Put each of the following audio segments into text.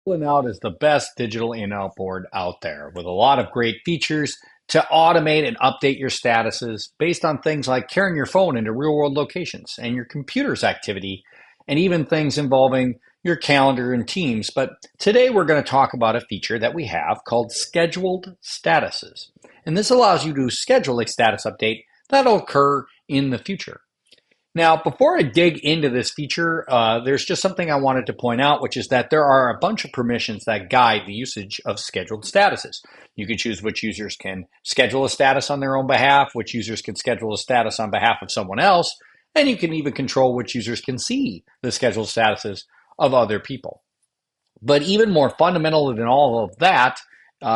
In-Out is the best digital in-out board out there with a lot of great features to automate and update your statuses based on things like carrying your phone into real world locations and your computer's activity, and even things involving your calendar and Teams. But today we're going to talk about a feature that we have called scheduled statuses. And this allows you to schedule a status update that'll occur in the future. Now, before I dig into this feature, there's just something I wanted to point out, which is that there are a bunch of permissions that guide the usage of scheduled statuses. You can choose which users can schedule a status on their own behalf, which users can schedule a status on behalf of someone else, and you can even control which users can see the scheduled statuses of other people. But even more fundamental than all of that,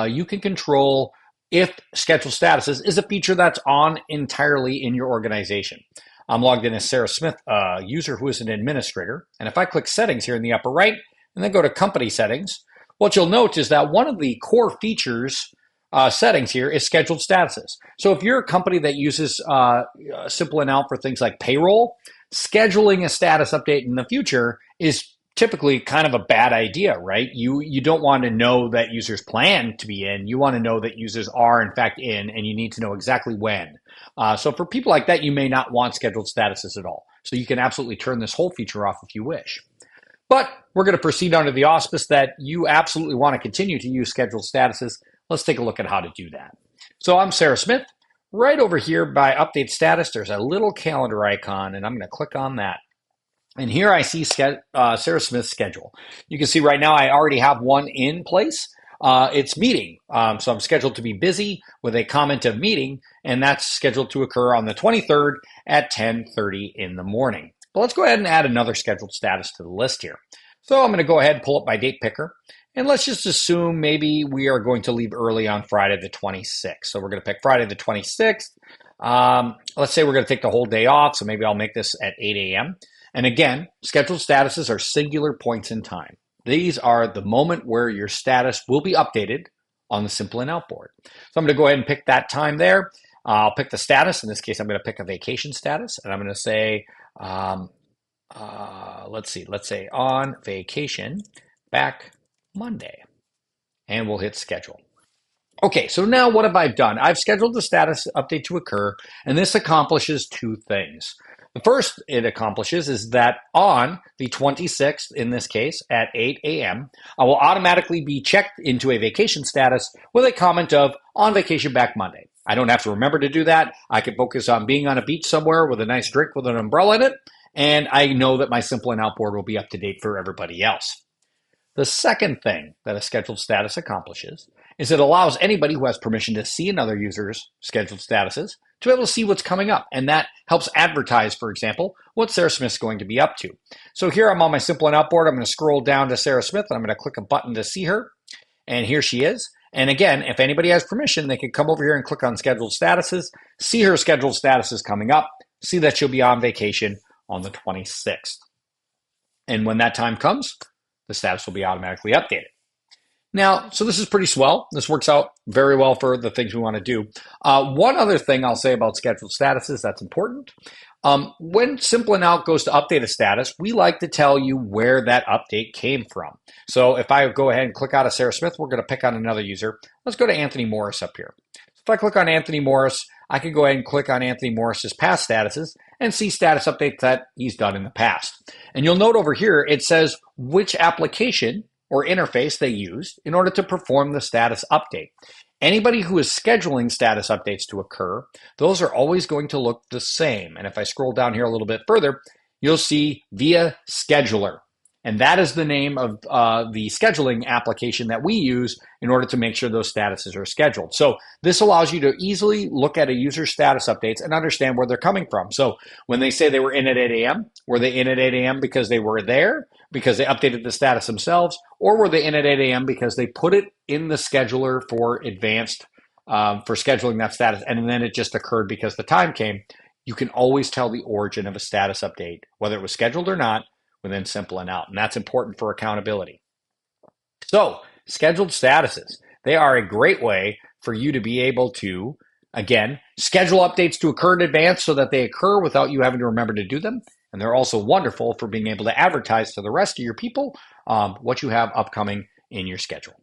you can control if scheduled statuses is a feature that's on entirely in your organization. I'm logged in as Sarah Smith, a user who is an administrator. And if I click settings here in the upper right and then go to company settings, what you'll note is that one of the core features settings here is scheduled statuses. So if you're a company that uses Simple and Out for things like payroll, scheduling a status update in the future is typically kind of a bad idea, right? You don't want to know that users plan to be in. You want to know that users are in fact in, and you need to know exactly when. So for people like that, you may not want scheduled statuses at all. So you can absolutely turn this whole feature off if you wish. But we're going to proceed under the auspice that you absolutely want to continue to use scheduled statuses. Let's take a look at how to do that. So I'm Sarah Smith. Right over here by Update Status, there's a little calendar icon, and I'm going to click on that. And here I see Sarah Smith's schedule. You can see right now I already have one in place. It's meeting. So I'm scheduled to be busy with a comment of meeting, and that's scheduled to occur on the 23rd at 10:30 in the morning. But let's go ahead and add another scheduled status to the list here. So I'm going to go ahead and pull up my date picker, and let's just assume maybe we are going to leave early on Friday the 26th. So we're going to pick Friday the 26th. Let's say we're going to take the whole day off, so maybe I'll make this at 8 a.m. And again, scheduled statuses are singular points in time. These are the moment where your status will be updated on the Simple and Out board. So I'm going to go ahead and pick that time there. I'll pick the status. In this case, I'm going to pick a vacation status, and I'm going to say, let's say on vacation back Monday, and we'll hit schedule. Okay, so now what have I done? I've scheduled the status update to occur, and this accomplishes two things. The first it accomplishes is that on the 26th, in this case, at 8 a.m., I will automatically be checked into a vacation status with a comment of on vacation back Monday. I don't have to remember to do that. I can focus on being on a beach somewhere with a nice drink with an umbrella in it, and I know that my Simple and Out board will be up to date for everybody else. The second thing that a scheduled status accomplishes is it allows anybody who has permission to see another user's scheduled statuses to be able to see what's coming up. And that helps advertise, for example, what Sarah Smith's going to be up to. So here I'm on my Simple and Out board. I'm going to scroll down to Sarah Smith, and I'm going to click a button to see her. And here she is. And again, if anybody has permission, they can come over here and click on scheduled statuses, see her scheduled statuses coming up, see that she'll be on vacation on the 26th. And when that time comes, the status will be automatically updated. Now, so this is pretty swell. This works out very well for the things we want to do. One other thing I'll say about scheduled statuses that's important. When Simple and Out goes to update a status, we like to tell you where that update came from. So if I go ahead and click out of Sarah Smith, we're going to pick on another user. Let's go to Anthony Morris up here. So if I click on Anthony Morris, I can go ahead and click on Anthony Morris's past statuses and see status updates that he's done in the past. And you'll note over here, it says which application or interface they used in order to perform the status update. Anybody who is scheduling status updates to occur, those are always going to look the same. And if I scroll down here a little bit further, you'll see via scheduler. And that is the name of the scheduling application that we use in order to make sure those statuses are scheduled. So this allows you to easily look at a user's status updates and understand where they're coming from. So when they say they were in at 8 a.m., were they in at 8 a.m. because they were there, because they updated the status themselves, or were they in at 8 a.m. because they put it in the scheduler for advanced, for scheduling that status, and then it just occurred because the time came? You can always tell the origin of a status update, whether it was scheduled or not, within Simple and Out. And that's important for accountability. So scheduled statuses, they are a great way for you to be able to, again, schedule updates to occur in advance so that they occur without you having to remember to do them. And they're also wonderful for being able to advertise to the rest of your people what you have upcoming in your schedule.